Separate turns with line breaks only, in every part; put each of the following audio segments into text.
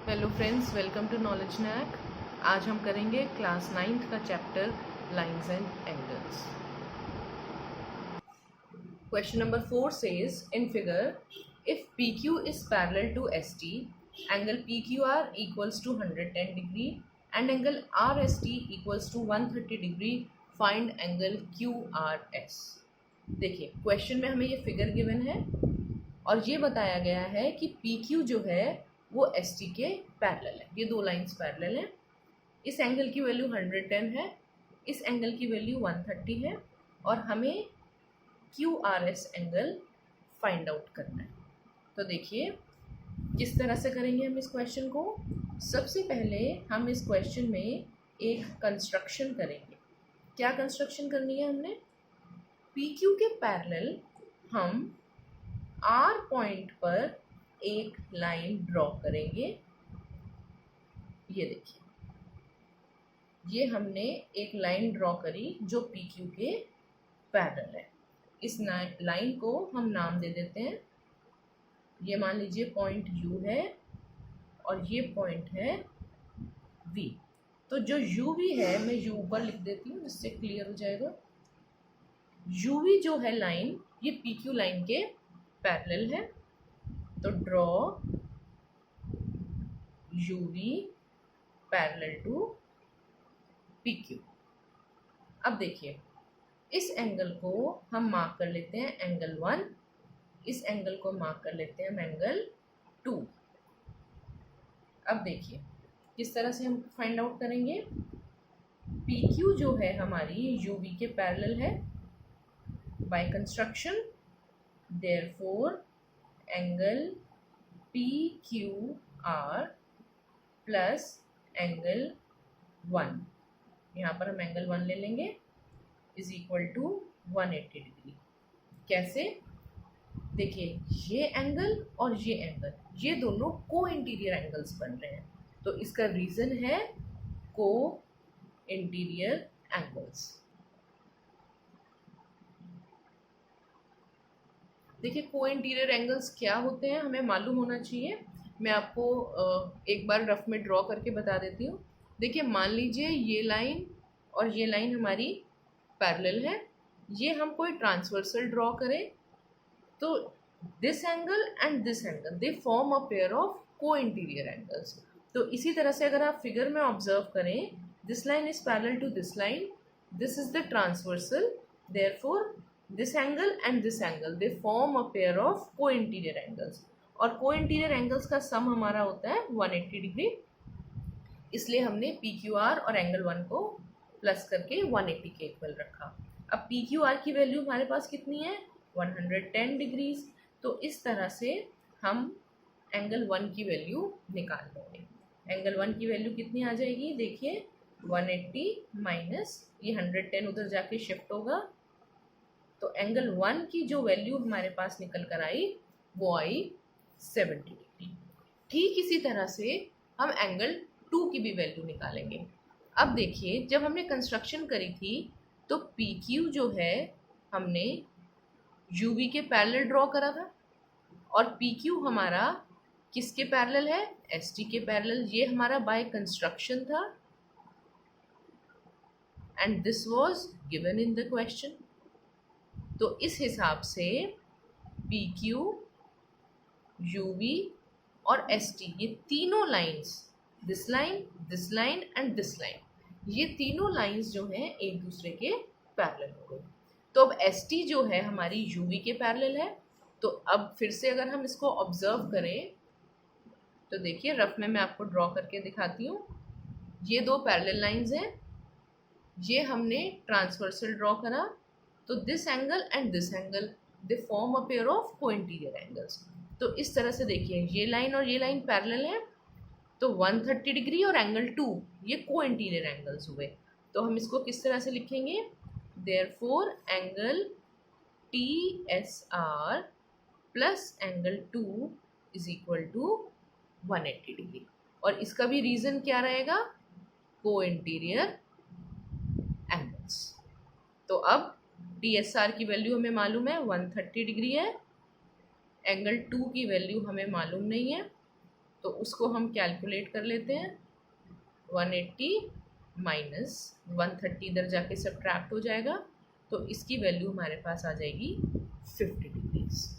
Hello friends, welcome to Knowledge Knack. आज हम करेंगे क्लास 9th का chapter lines and angles. Question number 4 says in figure, if PQ is parallel to ST, angle PQR equals to 110 degree and angle RST equals to 130 degree, find angle QRS। देखिए, question में हमें ये figure given है और ये बताया गया है कि PQ जो है वो ST के पैरेलल है। ये दो लाइंस पैरेलल हैं। इस एंगल की वैल्यू 110 है, इस एंगल की वैल्यू 130 है और हमें QRS एंगल फाइंड आउट करना है। तो देखिए किस तरह से करेंगे हम इस क्वेश्चन को। सबसे पहले हम इस क्वेश्चन में एक कंस्ट्रक्शन करेंगे। क्या कंस्ट्रक्शन करनी है हमने? PQ के पैरेलल हम R पॉइंट पर एक लाइन ड्रॉ करेंगे। ये देखिए, ये हमने एक लाइन ड्रॉ करी जो PQ के पैरेलल है। इस लाइन को हम नाम दे देते हैं। ये मान लीजिए पॉइंट U है और ये पॉइंट है V। तो जो UV है, मैं U ऊपर लिख देती हूँ जिससे क्लियर हो जाएगा। UV जो है लाइन, ये PQ लाइन के पैरेलल है। तो draw UV parallel to PQ। अब देखिए, इस एंगल को हम मार्क कर लेते हैं एंगल 1, इस एंगल को मार्क कर लेते हैं हम एंगल 2। अब देखिए किस तरह से हम फाइंड आउट करेंगे। PQ जो है हमारी UV के पैरेलल है by construction, therefore angle PQR plus angle 1, यहाँ पर हम एंगल 1 ले लेंगे, इज इक्वल टू 180 डिग्री। कैसे? देखिए, ये एंगल और ये एंगल, ये दोनों को इंटीरियर एंगल्स बन रहे हैं। तो इसका रीजन है को इंटीरियर एंगल्स। देखिए, को इंटीरियर एंगल्स क्या होते हैं हमें मालूम होना चाहिए। मैं आपको एक बार रफ में ड्रॉ करके बता देती हूँ। देखिए, मान लीजिए ये लाइन और ये लाइन हमारी पैरेलल है। ये हम कोई ट्रांसवर्सल ड्रॉ करें तो this angle and this angle they form a pair of co interior angles. तो इसी तरह से अगर आप फिगर में ऑब्जर्व करें, this line is parallel to this line, this is the transversal, therefore this angle and this angle they form a pair of co interior angles. और co interior angles का सम हमारा होता है 180 डिग्री। इसलिए हमने PQR और angle 1 को plus करके 180 के इक्वल रखा। अब PQR की वैल्यू हमारे पास कितनी है? 110 डिग्रीज। तो इस तरह से हम एंगल 1 की वैल्यू निकाल लेंगे। एंगल 1 की वैल्यू कितनी आ जाएगी? देखिए, 180 माइनस ये 110 उधर जाके शिफ्ट होगा, तो एंगल 1 की जो वैल्यू हमारे पास निकल कर आई वो आई 70 डिग्री। ठीक इसी तरह से हम एंगल 2 की भी वैल्यू निकालेंगे। अब देखिए, जब हमने कंस्ट्रक्शन करी थी तो PQ जो है हमने UV के पैरेलल ड्रॉ करा था और PQ हमारा किसके पैरेलल है? ST के पैरेलल। ये हमारा बाय कंस्ट्रक्शन था and this was given in the question. तो इस हिसाब से PQ, UV और ST, ये तीनों lines, this line and this line, ये तीनों लाइंस जो हैं एक दूसरे के पैरेलल हो गए। तो अब ST जो है हमारी UV के पैरेलल है। तो अब फिर से अगर हम इसको ऑब्जर्व करें तो देखिए, रफ में मैं आपको ड्रॉ करके दिखाती हूँ। ये दो पैरेलल लाइंस हैं, ये हमने ट्रांसवर्सल ड्रॉ करा, तो this angle and this angle they form a pair of co interior angles. तो इस तरह से देखिए, ये लाइन और ये लाइन पैरेलल है, तो 130 डिग्री और एंगल 2 ये को इंटीरियर एंगल्स हुए। तो हम इसको किस तरह से लिखेंगे? Therefore angle TSR plus angle 2 is equal to 180 degree. और इसका भी रीजन क्या रहेगा? को इंटीरियर एंगल्स। तो अब TSR की वैल्यू हमें मालूम है 130 डिग्री है, एंगल 2 की वैल्यू हमें मालूम नहीं है, तो उसको हम कैलकुलेट कर लेते हैं। 180 माइनस 130 इधर जाके सब्ट्रैक्ट हो जाएगा, तो इसकी वैल्यू हमारे पास आ जाएगी 50 डिग्रीज।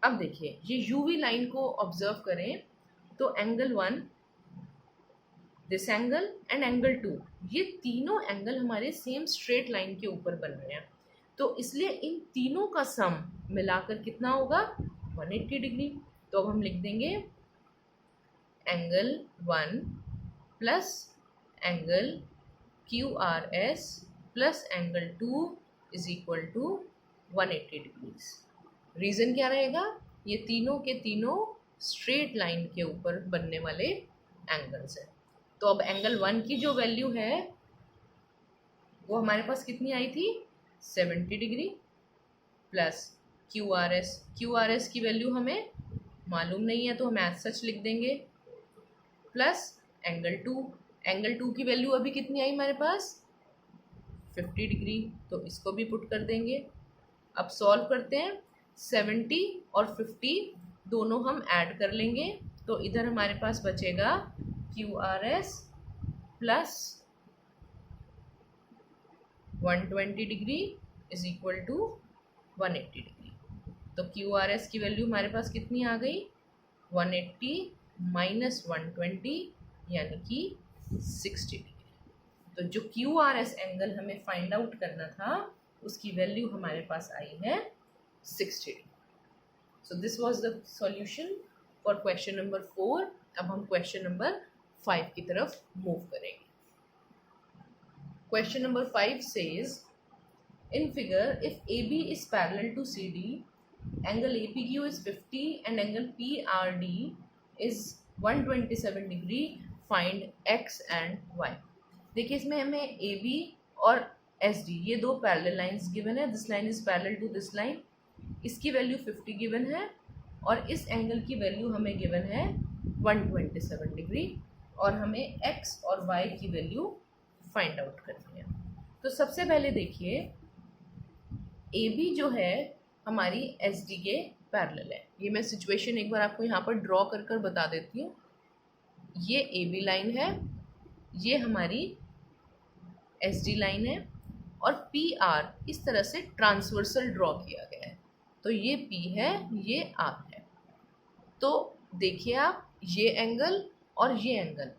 अब देखिए ये यूवी लाइन को ऑब्जर्व करें तो angle 1, this angle and angle 2, ये तीनों एंगल हमारे सेम स्ट्रेट लाइन के ऊपर बन रहे हैं, तो इसलिए इन तीनों का सम मिलाकर कितना होगा 180 डिग्री। तो अब हम लिख देंगे angle 1 plus angle QRS plus angle 2 is equal to 180 degrees. Reason क्या रहेगा, ये तीनों के तीनों स्ट्रेट लाइन के ऊपर बनने वाले एंगल्स हैं। तो अब एंगल 1 की जो वैल्यू है वो हमारे पास कितनी आई थी 70 डिग्री, प्लस QRS की वैल्यू हमें मालूम नहीं है तो हम एज सच लिख देंगे, प्लस एंगल 2 की वैल्यू अभी कितनी आई हमारे पास 50 डिग्री, तो इसको भी पुट कर देंगे। अब सॉल्व करते हैं, 70 और 50 दोनों हम ऐड कर लेंगे, तो इधर हमारे पास बचेगा QRS plus 120 degree is equal to 180 degree. तो QRS की वैल्यू हमारे पास कितनी आ गई 180 माइनस 120 यानी कि 60 डिग्री। तो जो QRS एंगल हमें फाइंड आउट करना था उसकी वैल्यू हमारे पास आई है 60 degree. So this was the solution for question number 4। अब हम क्वेश्चन नंबर 5 की तरफ मूव करेंगे। Question number 5 says in figure if AB is parallel to CD, angle APQ is 50 and angle PRD is 127 degree, find X and Y। देखिए इसमें हमें AB और SD ये दो पैरेलल लाइंस गिवन है, this line is parallel to this line, इसकी value 50 given है और इस एंगल की वैल्यू हमें गिवन है 127 डिग्री और हमें X और Y की वैल्यू फाइंड आउट करनी है। तो सबसे पहले देखिए AB जो है हमारी SD के पैरेलल है। ये मैं सिचुएशन एक बार आपको यहाँ पर ड्रॉ कर कर बता देती हूँ। ये AB लाइन है, ये हमारी SD लाइन है और PR इस तरह से ट्रांसवर्सल ड्रॉ किया गया है। तो ये P है, ये R है। तो देखिए आप ये एंगल और ये एंगल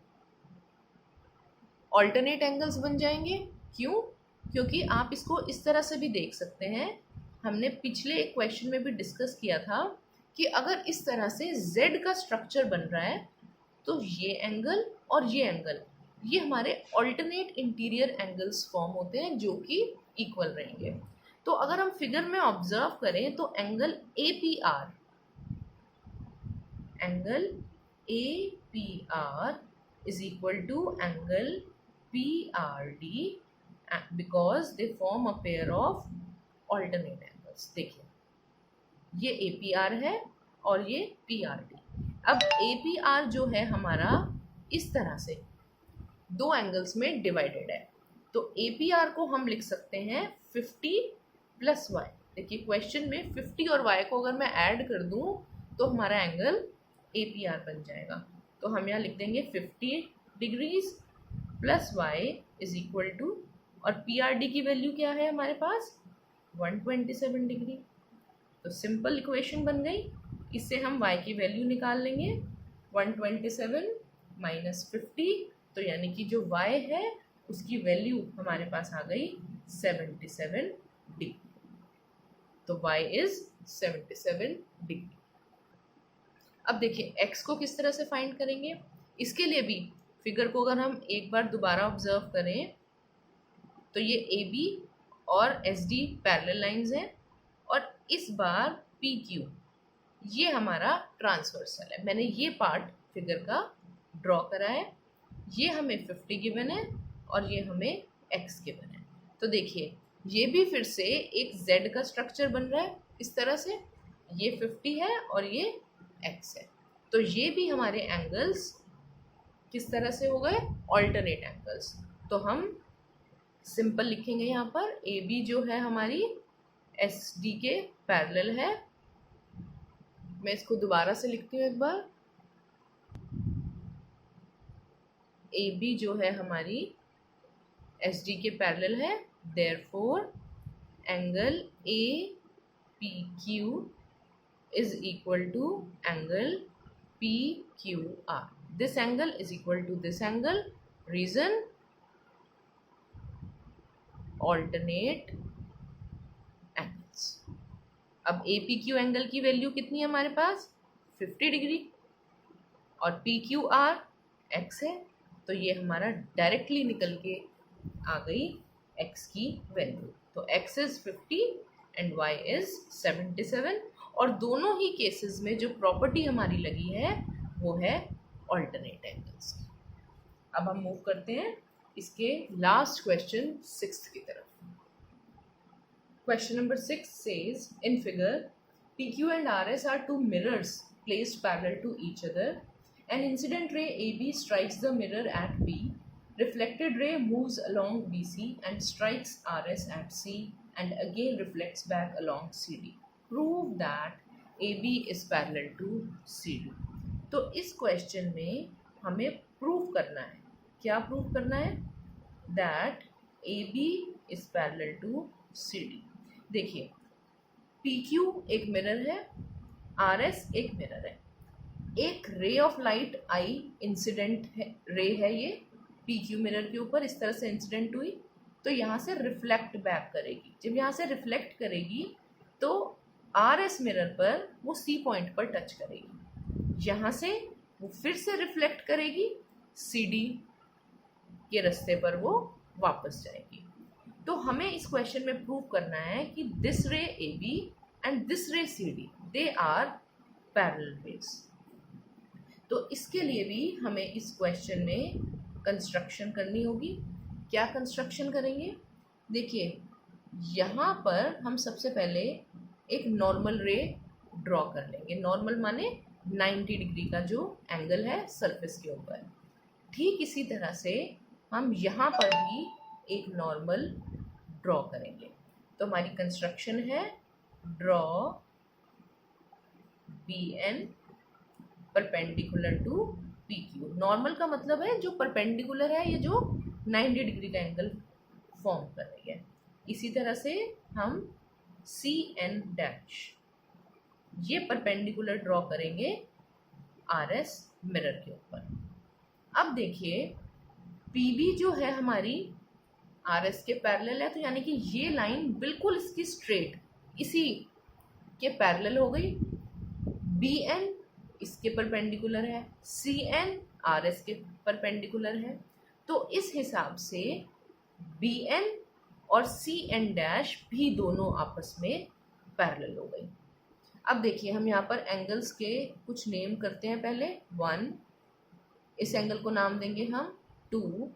ऑल्टरनेट एंगल्स बन जाएंगे। क्यों? क्योंकि आप इसको इस तरह से भी देख सकते हैं, हमने पिछले एक क्वेश्चन में भी डिस्कस किया था कि अगर इस तरह से Z का स्ट्रक्चर बन रहा है तो ये एंगल और ये एंगल ये हमारे ऑल्टरनेट इंटीरियर एंगल्स फॉर्म होते हैं जो कि इक्वल रहेंगे। तो अगर हम फिगर में ऑब्जर्व करें तो angle APR is equal to angle PRD because they form a pair of alternate angles. देखिए ये APR है और ये PRD। अब APR जो है हमारा इस तरह से दो एंगल्स में डिवाइडेड है, तो APR को हम लिख सकते हैं 50 प्लस Y। देखिए क्वेश्चन में 50 और Y को अगर मैं ऐड कर दूं तो हमारा एंगल APR बन जाएगा। तो हम यहाँ लिख देंगे 50 degrees plus Y is equal to, और PRD की वैल्यू क्या है हमारे पास 127 डिग्री। तो सिंपल इक्वेशन बन गई, इससे हम Y की वैल्यू निकाल लेंगे 127 माइनस 50, तो यानी कि जो Y है उसकी वैल्यू हमारे पास आ गई 77 डिग्री। तो Y इज 77 डिग्री। अब देखिए X को किस तरह से फाइंड करेंगे, इसके लिए भी फिगर को अगर हम एक बार दोबारा ऑब्जर्व करें तो ये AB और SD पैरेलल लाइंस हैं और इस बार PQ ये हमारा ट्रांसवर्सल है। मैंने ये पार्ट फिगर का ड्रॉ करा है, ये हमें 50 गिवन है और ये हमें X गिवन है। तो देखिए ये भी फिर से एक Z का स्ट्रक्चर बन रहा है इस तरह से, ये 50 है और ये X है। तो ये भी हमारे एंगल्स किस तरह से हो गए ऑल्टरनेट एंगल्स। तो हम सिंपल लिखेंगे यहाँ पर AB जो है हमारी SD के पैरेलल है, मैं इसको दोबारा से लिखती हूँ एक बार। ए बी जो है हमारी एस डी के पैरेलल है, therefore angle A P Q is equal to angle PQR. This angle is equal to this angle. Reason, alternate angles. अब APQ एंगल की वैल्यू कितनी है हमारे पास 50 डिग्री और PQR x है, तो ये हमारा डायरेक्टली निकल के आ गई x की वैल्यू। तो x is 50 and y is 77 और दोनों ही केसेस में जो प्रॉपर्टी हमारी लगी है वो है ऑल्टरनेट एंगल्स की। अब हम मूव करते हैं इसके लास्ट क्वेश्चन 6 की तरफ। Question number 6 says in figure PQ and RS are two mirrors placed parallel to each other. An incident ray AB strikes the mirror at B. Reflected ray moves along BC and strikes RS at C and again reflects back along CD. Prove that AB is parallel to CD. तो इस question में हमें prove करना है, क्या prove करना है? That AB is parallel to CD. देखिए PQ एक मिरर है, RS एक मिरर है, एक ray of light I incident है, रे है ये PQ मिरर के ऊपर इस तरह से इंसिडेंट हुई, तो यहाँ से रिफ्लेक्ट बैक करेगी। जब यहाँ से रिफ्लेक्ट करेगी तो RS मिरर पर वो C पॉइंट पर टच करेगी, यहाँ से वो फिर से रिफ्लेक्ट करेगी, CD के रास्ते पर वो वापस जाएगी। तो हमें इस क्वेश्चन में प्रूव करना है कि this ray AB and this ray CD they are parallel rays. तो इसके लिए भी हमें इस क्वेश्चन में कंस्ट्रक्शन करनी होगी। क्या कंस्ट्रक्शन करेंगे? देखिए यहाँ पर हम सबसे पहले एक नॉर्मल रे ड्रॉ कर लेंगे। नॉर्मल माने 90 डिग्री का जो एंगल है सरफेस के ऊपर। ठीक इसी तरह से हम यहाँ पर भी एक नॉर्मल ड्रॉ करेंगे। तो हमारी कंस्ट्रक्शन है draw BN perpendicular to PQ। Normal का मतलब है जो परपेंडिकुलर है, ये जो 90 डिग्री का एंगल फॉर्म कर रही है। इसी तरह से हम CN डैश ये परपेंडिकुलर ड्रॉ करेंगे RS मिरर के ऊपर। अब देखिए PB जो है हमारी RS के पैरेलल है, तो यानी कि ये लाइन बिल्कुल इसकी स्ट्रेट इसी के पैरेलल हो गई। BN इसके परपेंडिकुलर है, CN RS के परपेंडिकुलर है, तो इस हिसाब से BN और CN डैश भी दोनों आपस में पैरेलल हो गई। अब देखिए हम यहाँ पर एंगल्स के कुछ नेम करते हैं। पहले 1, इस एंगल को नाम देंगे हम 2,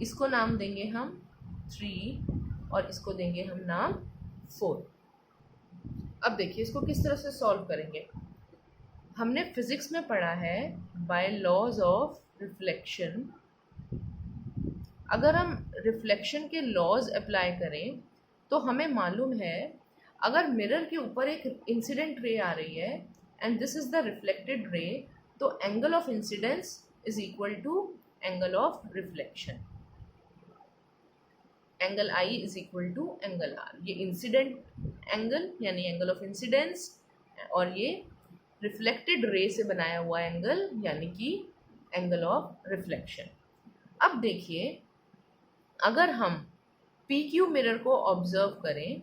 इसको नाम देंगे हम 3 और इसको देंगे हम नाम 4। अब देखिए इसको किस तरह से सॉल्व करेंगे। हमने फिजिक्स में पढ़ा है बाय लॉज ऑफ रिफ्लेक्शन। अगर हम रिफ्लेक्शन के लॉज अप्लाई करें तो हमें मालूम है अगर मिरर के ऊपर एक इंसिडेंट रे आ रही है and this is the reflected ray, तो angle of incidence is equal to angle of reflection. Angle I is equal to angle R। ये इंसिडेंट एंगल यानी एंगल ऑफ इंसिडेंस और ये रिफ्लेक्टेड रे से बनाया हुआ एंगल यानी कि एंगल ऑफ रिफ्लेक्शन। अब देखिए अगर हम PQ मिरर को ऑब्जर्व करें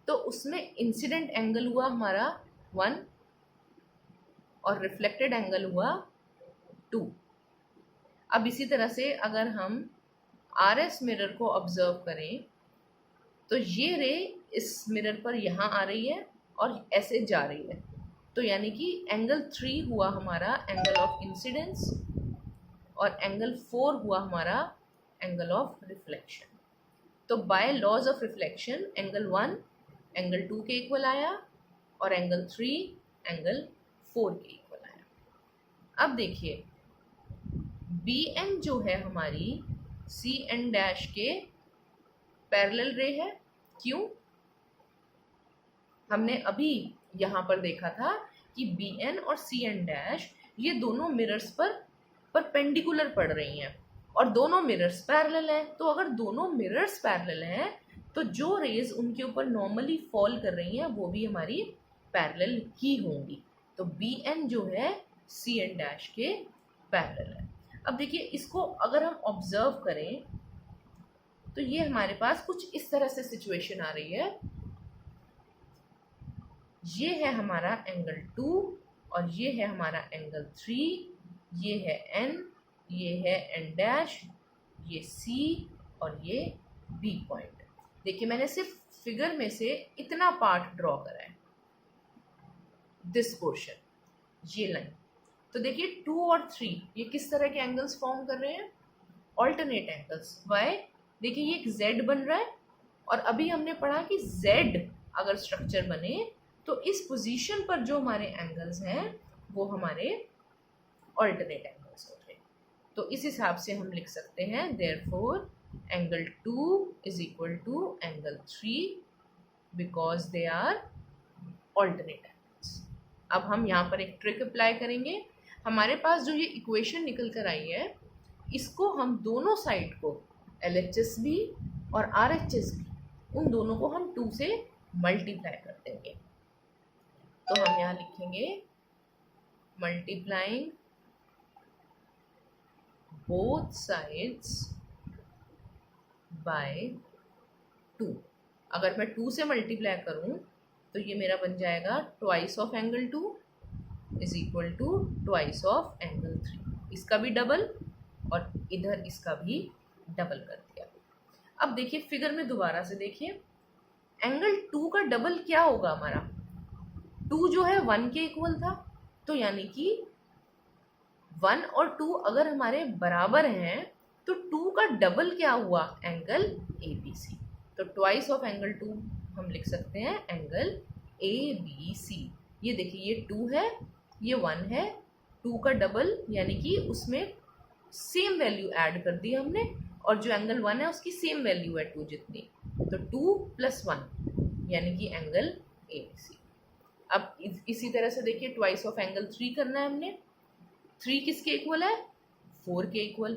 तो उसमें इंसिडेंट एंगल हुआ हमारा 1 और रिफ्लेक्टेड एंगल हुआ 2। अब इसी तरह से अगर हम RS मिरर को ऑब्जर्व करें तो ये रे इस मिरर पर यहाँ आ रही है और ऐसे जा रही है, तो यानी कि एंगल 3 हुआ हमारा एंगल ऑफ इंसिडेंस और एंगल 4 हुआ हमारा एंगल ऑफ रिफ्लेक्शन। तो by laws of reflection angle 1 angle 2 के इक्वल आया और एंगल 3 एंगल 4 के इक्वल आया। अब देखिए BN जो है हमारी CN डैश के पैरेलल रे है, क्यों? हमने अभी यहाँ पर देखा था कि बी एन और सी एन डैश ये दोनों मिरर्स पर परपेंडिकुलर पड़ रही हैं और दोनों मिरर्स पैरेलल हैं। तो अगर दोनों मिरर्स पैरेलल हैं तो जो रेज उनके ऊपर नॉर्मली फॉल कर रही हैं वो भी हमारी पैरेलल ही होंगी। तो बी एन जो है सी एन डैश के पैरेलल है। अब देखिए इसको अगर हम ऑब्जर्व करें तो ये हमारे पास कुछ इस तरह से सिचुएशन आ रही है। ये है हमारा एंगल 2 और ये है हमारा एंगल 3, ये है एन, ये है एन डैश, ये सी और ये बी पॉइंट। देखिए मैंने सिर्फ फिगर में से इतना पार्ट ड्रॉ करा है, दिस पोर्शन, ये लाइन। तो देखिए 2 और 3 ये किस तरह के एंगल्स फॉर्म कर रहे हैं? Alternate angles. वाई? देखिए ये एक जेड बन रहा है और अभी हमने पढ़ा कि जेड अगर स्ट्रक्चर बने तो इस पोजीशन पर जो हमारे एंगल्स हैं वो हमारे ऑल्टरनेट एंगल्स होते हैं। तो इस हिसाब से हम लिख सकते हैं therefore angle 2 is equal to angle 3 because they are alternate angles. अब हम यहाँ पर एक ट्रिक अप्लाई करेंगे। हमारे पास जो ये इक्वेशन निकल कर आई है इसको हम दोनों साइड को LHS भी और RHS भी उन दोनों को हम 2 से मल्टीप्लाई कर देंगे। तो हम यहाँ लिखेंगे मल्टीप्लाइंग बोथ साइड्स बाय 2। अगर मैं 2 से मल्टीप्लाई करूं तो ये मेरा बन जाएगा twice of angle 2 is equal to twice of angle 3। इसका भी डबल और इधर इसका भी डबल कर दिया। अब देखिए फिगर में दोबारा से देखिए, एंगल 2 का डबल क्या होगा हमारा? 2 जो है 1 के इक्वल था, तो यानी कि 1 और 2 अगर हमारे बराबर हैं तो 2 का डबल क्या हुआ? Angle ABC। तो ट्वाइस ऑफ एंगल 2 हम लिख सकते हैं एंगल ABC। ये देखिए ये 2 है, ये 1 है, 2 का डबल यानी कि उसमें सेम वैल्यू ऐड कर दी हमने और जो एंगल 1 है उसकी सेम वैल्यू है 2 जितनी। तो 2 + 1 यानी कि एंगल ABC। अब इसी तरह से देखिए ट्वाइस ऑफ एंगल 3 करना है हमने। 3 किसके इक्वल है? 4 के इक्वल।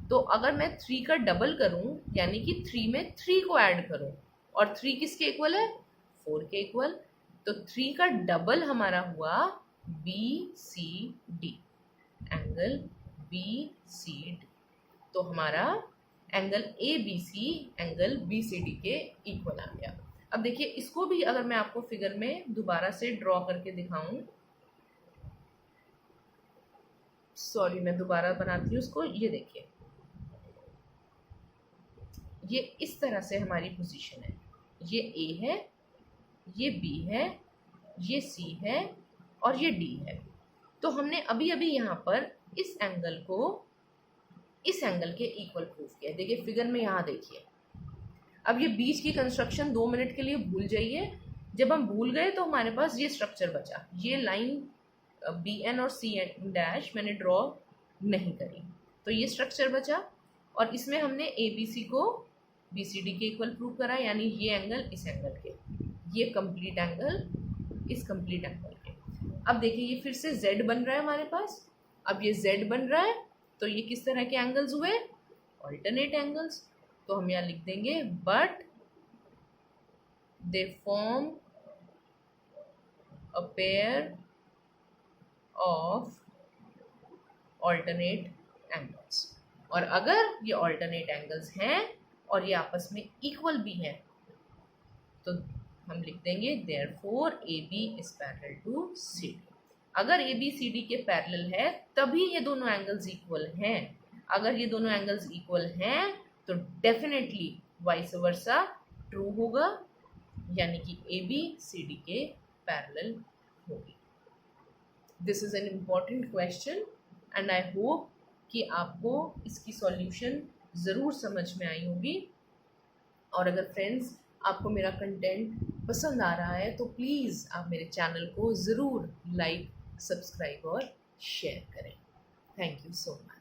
तो अगर मैं 3 का डबल करूं यानी कि 3 में 3 को ऐड करूं और 3 किसके इक्वल है? 4 के इक्वल। तो 3 का डबल हमारा हुआ BCD, एंगल BCD। तो हमारा एंगल ABC एंगल BCD के इक्वल आ गया। अब देखिए इसको भी अगर मैं आपको फिगर में दोबारा से ड्रॉ करके दिखाऊं, सॉरी मैं दोबारा बनाती हूँ उसको। ये देखिए ये इस तरह से हमारी पोजीशन है, ये A है, ये B है, ये C है और ये D है। तो हमने अभी अभी यहाँ पर इस एंगल को इस एंगल के इक्वल प्रूफ किया। देखिए फिगर में यहाँ देखिए। अब ये बीच की कंस्ट्रक्शन 2 मिनट के लिए भूल जाइए। जब हम भूल गए तो हमारे पास ये स्ट्रक्चर बचा। ये लाइन BN और CN डैश मैंने ड्रॉ नहीं करी, तो ये स्ट्रक्चर बचा और इसमें हमने ABC को BCD के इक्वल प्रूव करा, यानी ये एंगल इस एंगल के, ये कंप्लीट एंगल इस कंप्लीट एंगल के। अब देखिए ये फिर से Z बन रहा है हमारे पास। अब ये Z बन रहा है तो ये किस तरह के एंगल्स हुए? Alternate angles. तो हम यहाँ लिख देंगे but they form a pair of alternate angles. और अगर ये ऑल्टरनेट एंगल्स हैं और ये आपस में इक्वल भी हैं तो हम लिख देंगे therefore AB is parallel to CD। अगर AB CD के पैरेलल है तभी ये दोनों एंगल्स इक्वल हैं। अगर ये दोनों एंगल्स इक्वल हैं तो डेफिनेटली वाइस वर्सा ट्रू होगा, यानी कि AB CD के पैरेलल होगी। This is an important question and I hope कि आपको इसकी सॉल्यूशन ज़रूर समझ में आई होगी। और अगर फ्रेंड्स आपको मेरा कंटेंट पसंद आ रहा है तो प्लीज़ आप मेरे चैनल को ज़रूर लाइक, सब्सक्राइब और शेयर करें। Thank you so much.